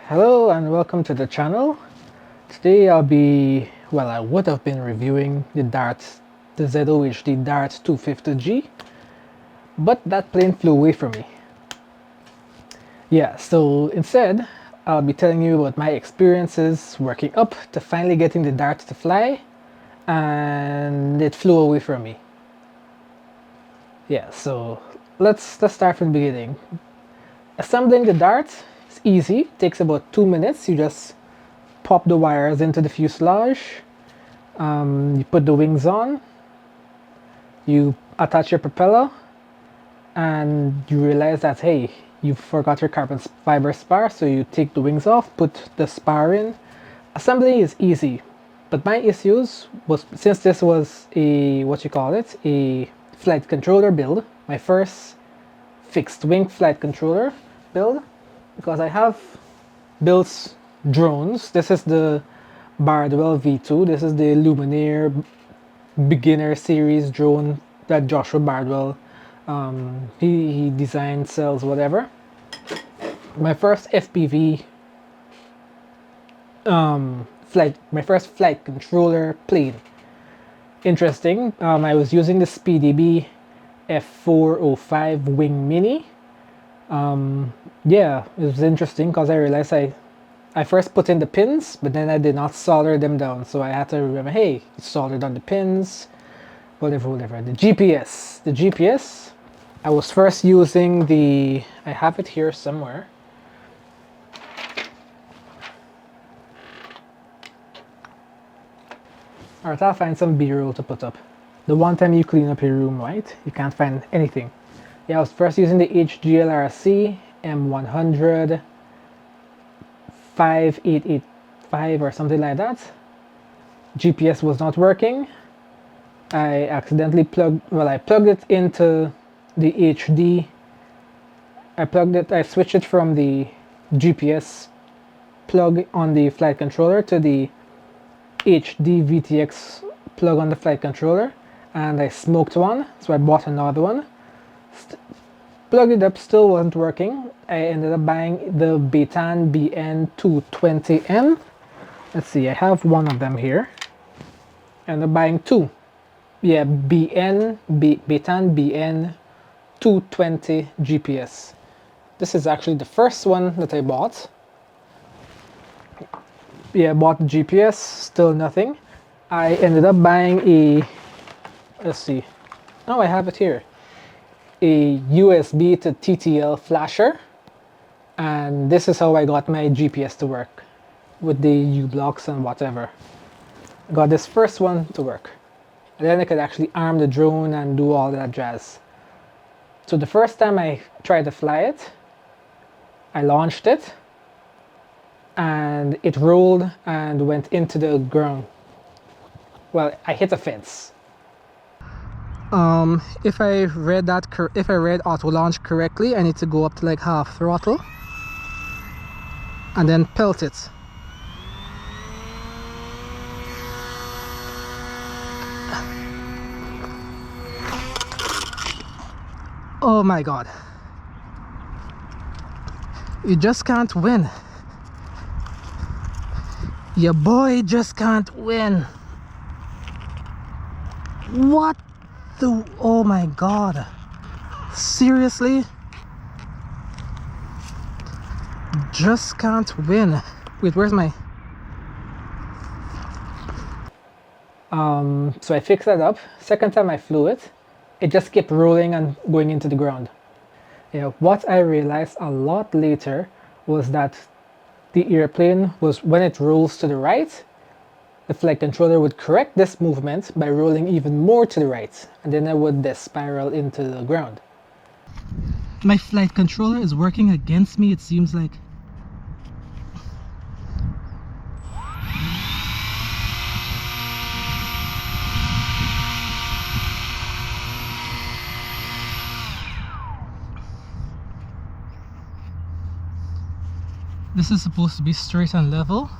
Hello and welcome to the channel. Today I would have been reviewing the ZOHD Dart 250G, but that plane flew away from me. Yeah, so instead I'll be telling you about my experiences working up to finally getting the Dart to fly, and it flew away from me. Yeah, so let's start from the beginning. Assembling the Dart is easy, takes about 2 minutes. You just pop the wires into the fuselage, you put the wings on, you attach your propeller, and you realize that, hey, you forgot your carbon fiber spar, so you take the wings off, put the spar in. Assembly is easy, but my issues was, since this was a a flight controller build, my first fixed wing flight controller build, because I have built drones. This is the Bardwell V2. This is the Luminaire beginner series drone that Joshua Bardwell he designed, sells, whatever. My first FPV my first flight controller plane. Interesting. I was using the SpeedyBee F405 Wing Mini. Yeah, it was interesting because I realized I first put in the pins, but then I did not solder them down, so I had to remember, hey, solder down the pins, whatever. The GPS, I was first using I have it here somewhere. Alright, I'll find some B-roll to put up. The one time you clean up your room, right, you can't find anything. Yeah, I was first using the HGLRC M100 5885 or something like that. GPS was not working. I accidentally I plugged it into the HD. I switched it from the GPS plug on the flight controller to the HD VTX plug on the flight controller, and I smoked one, so I bought another one. Plugged it up, still wasn't working. I ended up buying the Maiden BN220M. Let's see, I have one of them here. And I'm buying two. Yeah, Maiden BN220 GPS. This is actually the first one that I bought. Yeah, I bought the GPS, still nothing. I ended up buying let's see. Oh, I have it here. A USB to TTL flasher, and this is how I got my GPS to work with the U-blocks and whatever. I got this first one to work, and then I could actually arm the drone and do all that jazz. So the first time I tried to fly it, I launched it, and it rolled and went into the ground. Well, I hit a fence. If I read auto launch correctly, I need to go up to like half throttle and then pelt it. Oh my god, you just can't win. Your boy just can't win. What? Oh my god, seriously, just can't win. Wait, where's my so I fixed that up. Second time I flew it, it just kept rolling and going into the ground. Yeah, what I realized a lot later was that the airplane was, when it rolls to the right, the flight controller would correct this movement by rolling even more to the right, and then I would spiral into the ground. My flight controller is working against me, it seems like. This is supposed to be straight and level.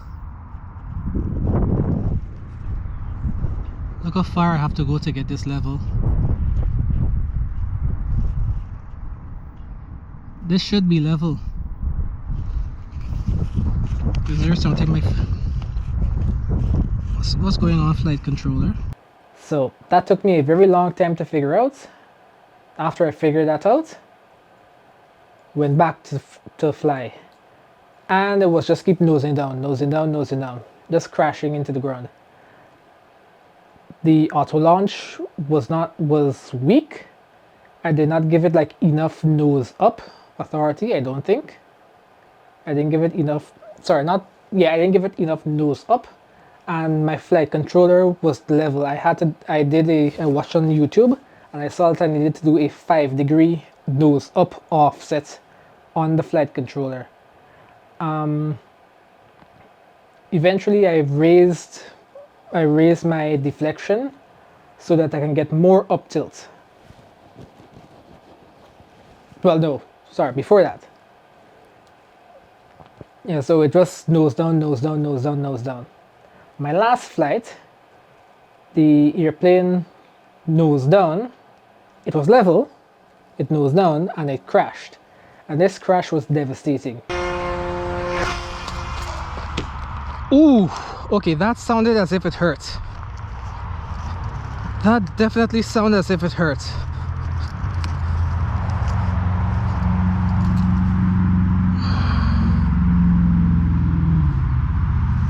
Look how far I have to go to get this level. This should be level. Is there something what's going on, flight controller? So that took me a very long time to figure out. After I figured that out, went back to fly, and it was just keep nosing down, just crashing into the ground. The auto launch was weak. I did not give it like enough nose up authority. I don't think I didn't give it enough. I didn't give it enough nose up, and my flight controller was the level. I watched on YouTube, and I saw that I needed to do a 5-degree nose up offset on the flight controller. Eventually I raised my deflection so that I can get more up tilt. Well, no, sorry, before that. Yeah, so it just nose down. My last flight, the airplane nosed down. It was level, it nosed down, and it crashed. And this crash was devastating. Ooh, okay, that sounded as if it hurt. That definitely sounded as if it hurt.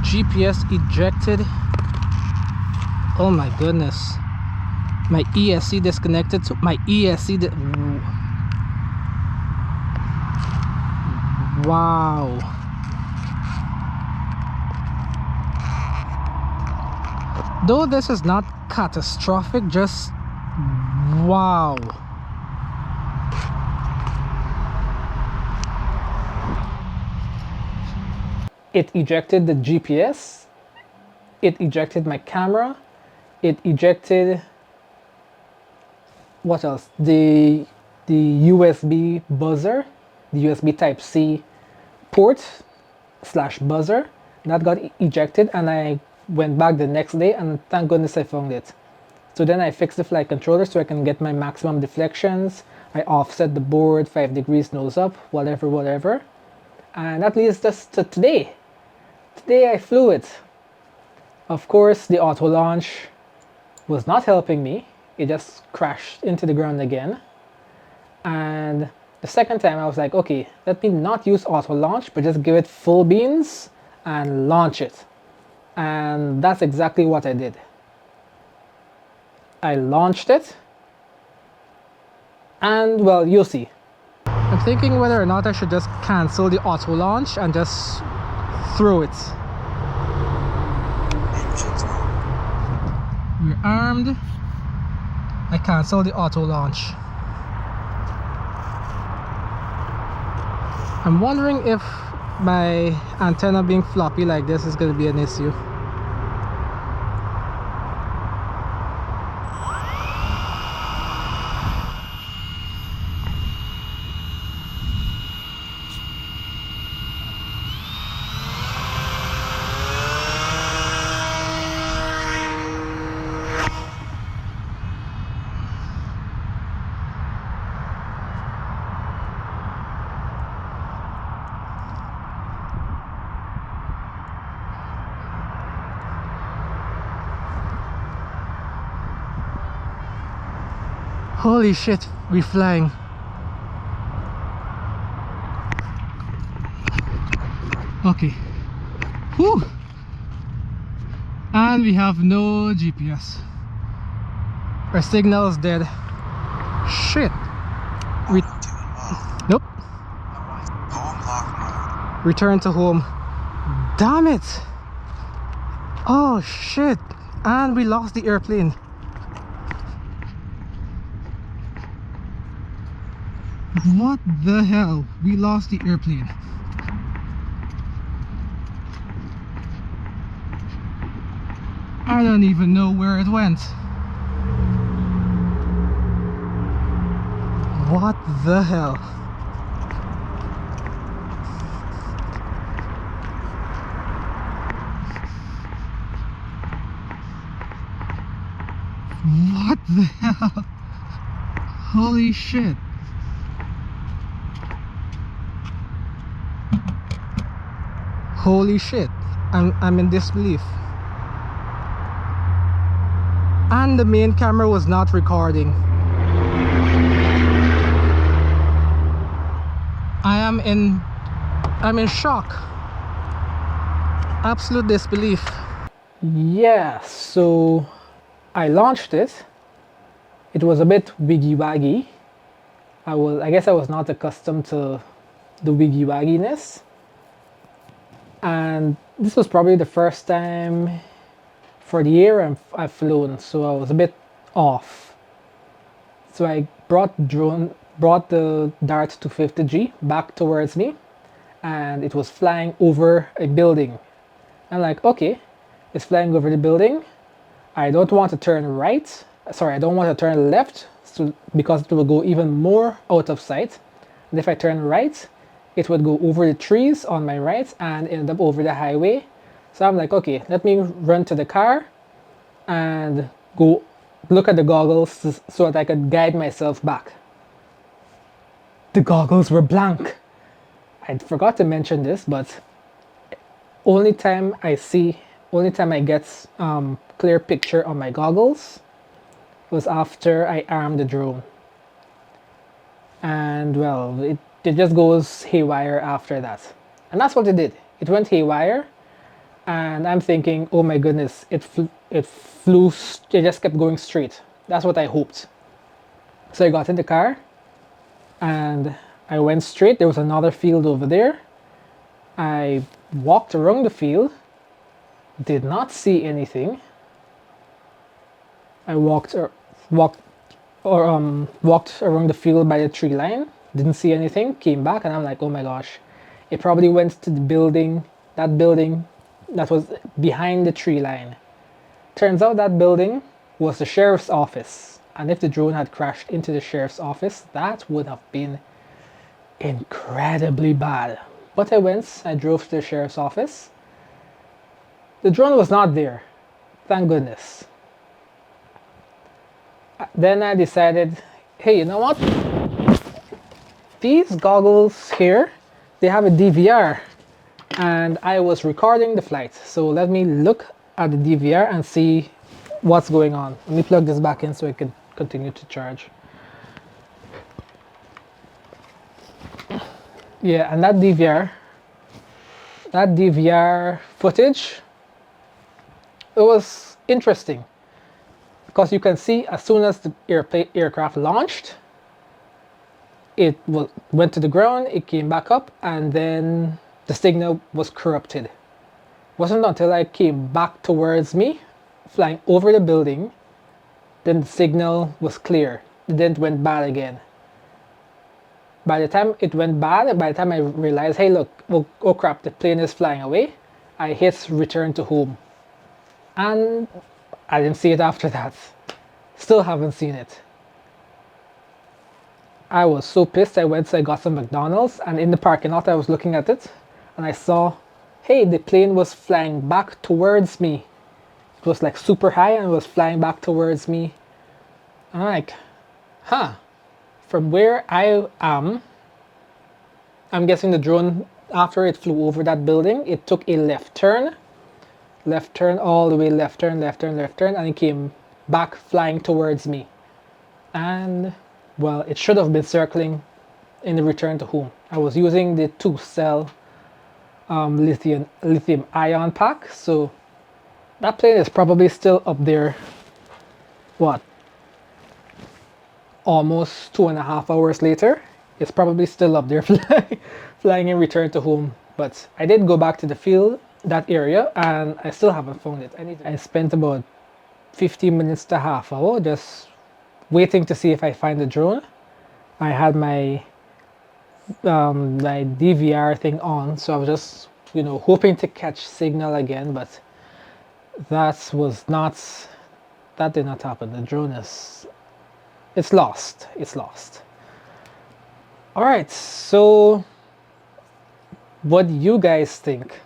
GPS ejected. Oh my goodness. My ESC disconnected. My ESC wow. Though this is not catastrophic, just wow. It ejected the GPS, it ejected my camera, it ejected, what else? The USB buzzer, the USB Type-C port / buzzer, that got ejected, and I went back the next day, and thank goodness I found it. So then I fixed the flight controller so I can get my maximum deflections. I offset the board 5 degrees nose up, whatever. And that leads us to today. Today I flew it. Of course, the auto launch was not helping me. It just crashed into the ground again. And the second time I was like, okay, let me not use auto launch, but just give it full beans and launch it. And that's exactly what I did. I launched it, and well, you'll see. I'm thinking whether or not I should just cancel the auto launch and just throw it. We're armed. I cancel the auto launch. I'm wondering if my antenna being floppy like this is going to be an issue. Holy shit, we're flying. Okay. Whew. And we have no GPS. Our signal is dead. Shit. Nope. Return to home. Damn it. Oh shit. And we lost the airplane. What the hell? We lost the airplane. I don't even know where it went. What the hell? What the hell? Holy shit. Holy shit, I'm in disbelief. And the main camera was not recording. I'm in shock. Absolute disbelief. Yeah, so I launched it. It was a bit wiggy-waggy. I guess I was not accustomed to the wiggy-wagginess. And this was probably the first time for the year I've flown, so I was a bit off. So I brought the Dart 250G back towards me, and it was flying over a building. I'm like, okay, it's flying over the building. I don't want to turn right. Sorry, I don't want to turn left, because it will go even more out of sight. And if I turn right, it would go over the trees on my right and end up over the highway. So I'm like, okay, let me run to the car and go look at the goggles so that I could guide myself back. The goggles were blank. I forgot to mention this, but only time I get clear picture on my goggles was after I armed the drone. And well, it just goes haywire after that. And that's what it did. It went haywire, and I'm thinking, oh my goodness, it just kept going straight. That's what I hoped. So I got in the car and I went straight. There was another field over there. I walked around the field, did not see anything. I walked around the field by the tree line, didn't see anything, came back, and I'm like, oh my gosh, it probably went to the building that was behind the tree line. Turns out that building was the sheriff's office, and if the drone had crashed into the sheriff's office, that would have been incredibly bad. But I drove to the sheriff's office. The drone was not there, thank goodness. Then I decided, hey, you know what? These goggles here, they have a DVR, and I was recording the flight. So let me look at the DVR and see what's going on. Let me plug this back in so it can continue to charge. Yeah, and that DVR footage, it was interesting. Because you can see as soon as the aircraft launched, it went to the ground, it came back up, and then the signal was corrupted. It wasn't until I came back towards me, flying over the building, then the signal was clear. Then it went bad again. By the time it went bad, by the time I realized, hey look, oh crap, the plane is flying away, I hit return to home. And I didn't see it after that. Still haven't seen it. I was so pissed. I got some McDonald's, and in the parking lot I was looking at it and I saw, hey, the plane was flying back towards me. It was like super high and it was flying back towards me. And I'm like, huh, from where I am, I'm guessing the drone, after it flew over that building, it took a left turn all the way, left turn, and it came back flying towards me. And well, it should have been circling in the return to home. I was using the 2-cell lithium ion pack, so that plane is probably still up there, what, almost 2.5 hours later. It's probably still up there flying in return to home. But I did go back to the field, that area, and I still haven't found it. I spent about 15 minutes to half hour just waiting to see if I find the drone. I had my my DVR thing on, so I was just, hoping to catch signal again, but that did not happen. The drone it's lost. All right, so what do you guys think?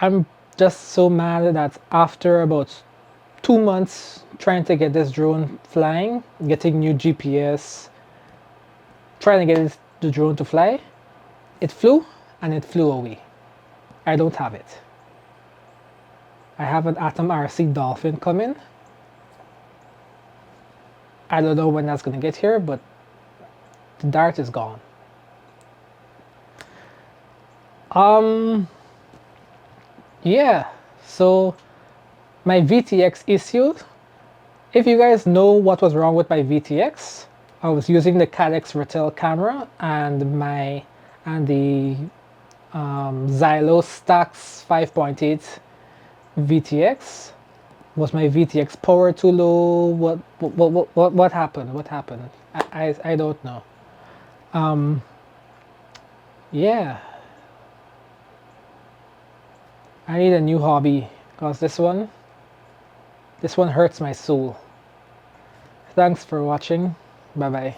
I'm just so mad that after about 2 months trying to get this drone flying, getting new GPS, trying to get the drone to fly, it flew and it flew away. I don't have it. I have an Atom RC Dolphin coming. I don't know when that's going to get here, but the Dart is gone. Yeah, so my VTX issue. If you guys know what was wrong with my VTX, I was using the Cadex Ratel camera and the Xylo Stax 5.8 VTX. Was my VTX power too low? What happened? What happened? I don't know. Yeah, I need a new hobby because this one hurts my soul. Thanks for watching. Bye bye.